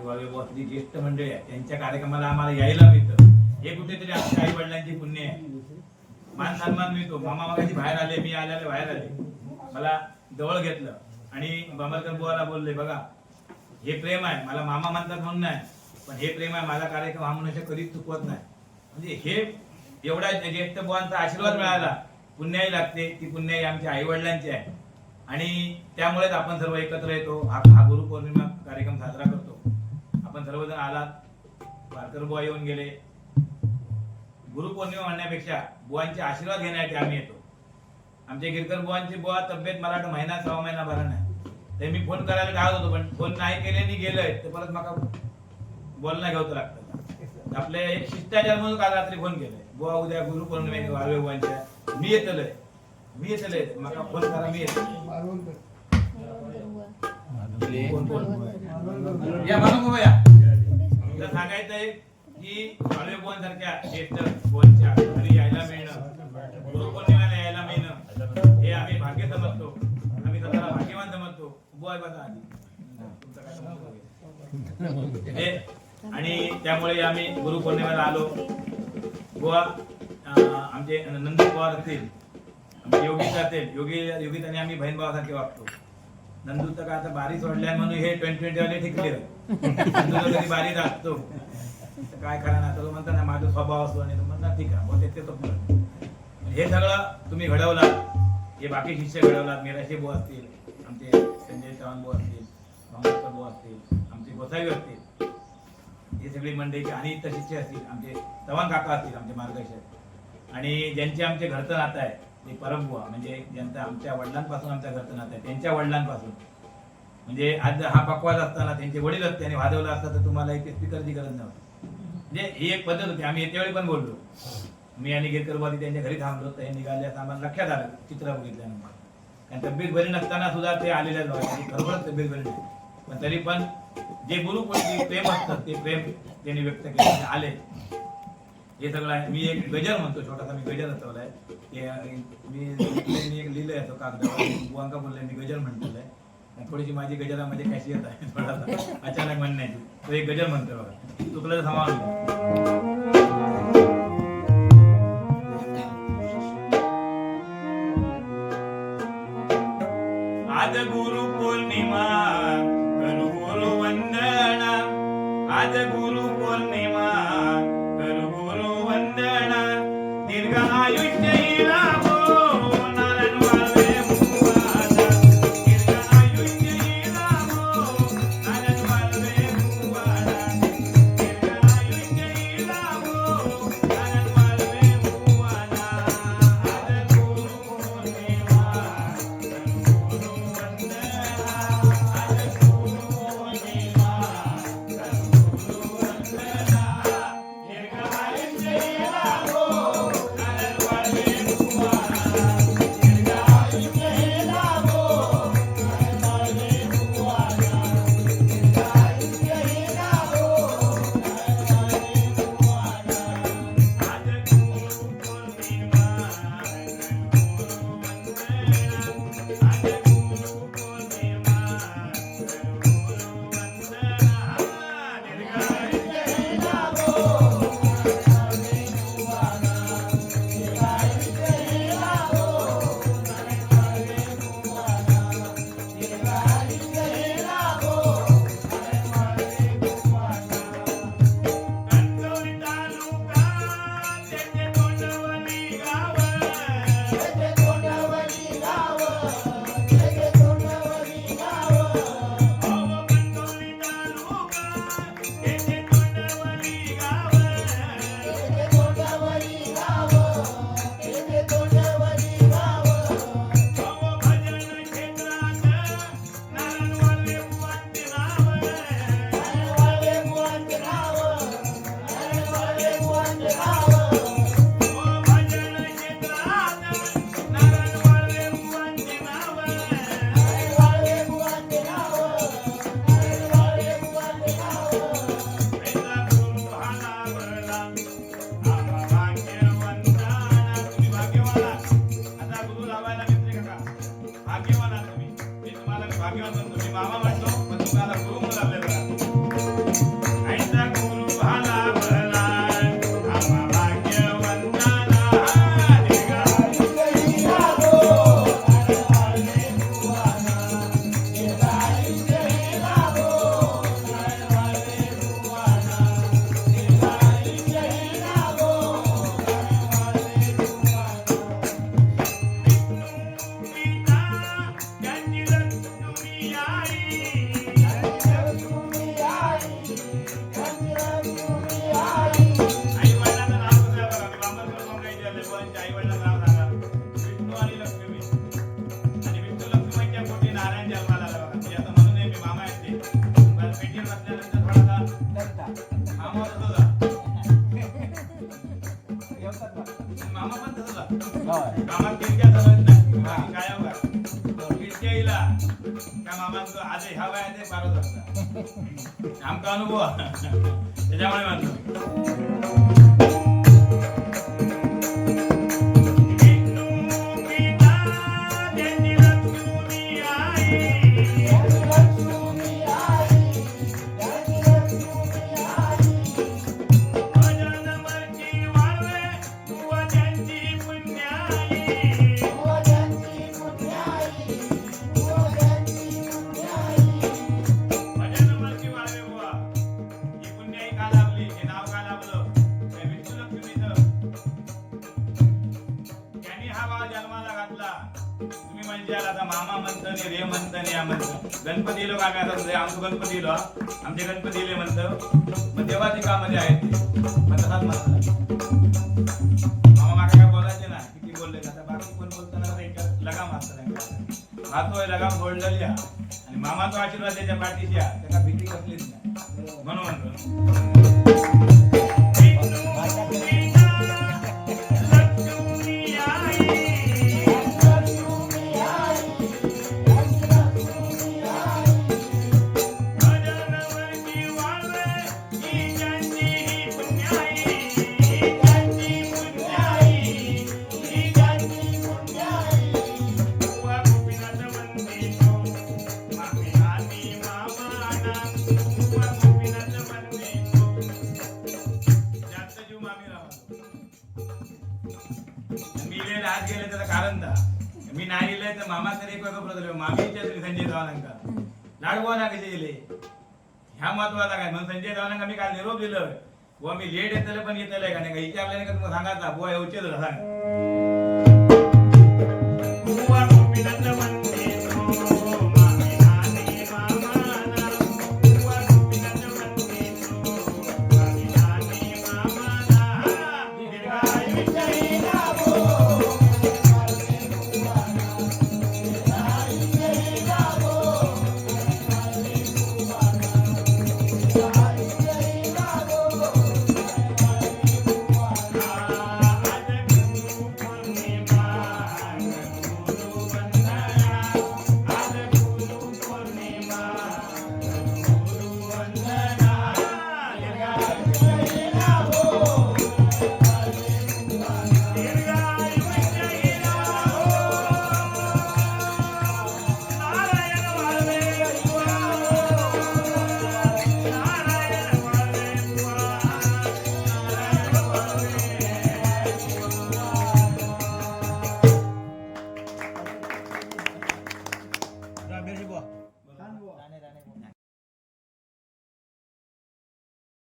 किंवा व्यवस्थित ज्येष्ठ मंडळी आहे त्यांच्या कार्यक्रमाला आम्हाला यायला मिळतं, हे कुठेतरी आमच्या आई वडिलांची पुण्य आहे. मान सन्मान मिळतो. मामा मागाची बाहेर आले, मी आल्याला बाहेर आले, मला जवळ घेतलं आणि बांबरकर बुवाला बोलले, बघा हे प्रेम आहे. मला मामा म्हणतात म्हणून नाही, पण हे प्रेम आहे. माझा कार्यक्रम हा मनुष्य कधीच चुकवत नाही. म्हणजे हे एवढा ज्येष्ठ बुवांचा आशीर्वाद मिळाला, पुण्याई लागते. ती पुण्याई आमच्या आई वडिलांची आहे आणि त्यामुळेच आपण सर्व एकत्र येतो. हा गुरुपौर्णिमा कार्यक्रम साजरा करतो. आपण सर्वजण आलात, वारकर बुवा येऊन गेले. गुरुपौर्णिमा म्हणण्यापेक्षा बुवांचे आशीर्वाद घेण्यासाठी आम्ही येतो. आमचे गिरकर बुवांची बुवा तब्येत मला वाटतं महिना 6 महिना बरा नाही. ते मी फोन करायला टाळत होतो, पण फोन नाही केले आणि गेलोय तर परत मला बोलणं घ्यावं लागतं. आपले एक शिष्टाचार म्हणून काल रात्री फोन केलाय, बुवा उद्या गुरुपौर्णिमे वारवे बुवांच्या, मी येतलोय मला फोन करा, मी येतो. या मानव या सांगायचं आहे की वारवे बुवांसारख्या ज्येष्ठ बुवांच्या घरी यायला मिळणं, गुरुपौर्णिमेला यायला मिळणं हे आम्ही भाग्य समजतो. आम्ही स्वतःला भाग्यवान समजतो. बुवा बघा आणि त्यामुळे आम्ही गुरुपौर्णिमेला आलो. बुवा आमचे नंदू पवार असतील, योगीच असतील, योगीत आणि आम्ही बहीण भावासारखे वागतो. नंदू तर का आता बारी सोडल्या म्हणून हे 2020 वाले ठिकले. नंदू कधी बारी असतो काय करा ना, तो म्हणता ना माझा स्वभाव असतो आणि म्हणतात ठीक आहे हे सगळं तुम्ही घडवलात. हे बाकी शिष्य घडवलात. मिराशी बुवा असतील, आमचे संजय चव्हाण बुवा असतील, भांगरकर बुवा असतील, आमचे गोसावी असतील, हे सगळी मंडळी आणि इतर शिष्य असतील, आमचे चव्हाण काका असतील, आमचे मार्गदर्शक आणि ज्यांचे आमचे घरचं नातं आहे ते परमबुवा, म्हणजे ज्यांचं आमच्या वडिलांपासून आमच्या घरचं नातं आहे, त्यांच्या वडिलांपासून. म्हणजे आज हा पकवाज असताना त्यांचे वडील असते आणि वाजवला असता तर तुम्हाला इथे स्पीकरची गरज नव्हती. म्हणजे ही एक पद्धत होती. आम्ही येत्यावेळी पण बोललो, मी आणि गिरकर बुवा त्यांच्या घरी थांबलो तर हे निघाले आम्हाला लक्षात आलं चित्र बघितल्यानंतर. कारण तब्येत बरी नसताना सुद्धा ते आलेल्या खरोखरच तब्येत बरी नाही, पण तरी पण जे गुरुपौर्णिमे प्रेम असतं ते प्रेम त्यांनी व्यक्त केले आले. हे सगळं आहे. मी एक गजर म्हणतो, छोटासा मी गजर रचवलाय. मी एक लिहिलंय तो कागदावर. बुवांका बोलले मी गजर म्हणतोय. थोडीशी माझी गजरामध्ये कॅशियत आहे, थोडासा अचानक म्हणण्याची. तो एक गजर म्हणतोय बघा, चुकलं तर सामावून. आज गुरु पौर्णिमा करू गुरु वंदना, आज गुरु पौर्णिमा करू गुरु वंदना, दीर्घ आयुष्य लाभो नारायण वाळवे मुवाना, दीर्घ आयुष्य लाभो नारायण वाळवे मुवाना, दीर्घ आयुष्य लाभो नारायण वाळवे मुवाना. आज गुरु पौर्णिमा भाग्यवान तुम्ही. मी मामा म्हणतो पण तुम्हाला गुरु म्हणून आपल्याला आज ह्या वयात ते पारत वाटतं आमचा अनुभव त्याच्यामुळे म्हणतो तुम्ही म्हणजे आता मामा म्हणतं रे म्हणतं या म्हणतं गणपती लोक आम्ही आता आमचं गणपती लो आमचे गणपती ले म्हणतं मग तेव्हा ते कामध्ये आहेत मग तसाच म्हणतात मामा माका काय बोलायचे ना किती बोलले आता बाकी कोण बोलताना त्यांच्या लगाम असतं त्यांच्या हातोय लगाम फोडलेली आणि मामाचा आशीर्वाद त्याच्या पाठीशी त्याला भीती कसलीच नाही म्हणून म्हणतो आज गेले त्याचं कारण दा मी नाही गेले तर मामा तरी एक वेगळं मामीच्या तरी संजय चव्हाणांका लाडबुवा ना कसे गेले ह्या महत्वाचा काय म्हणून संजय चव्हाणांका मी काल निरोप दिलं बुवा मी लेट येतले पण येतले का नाही विचारलं नाही का तुम्हाला सांगायचा बुवा येऊचे सांग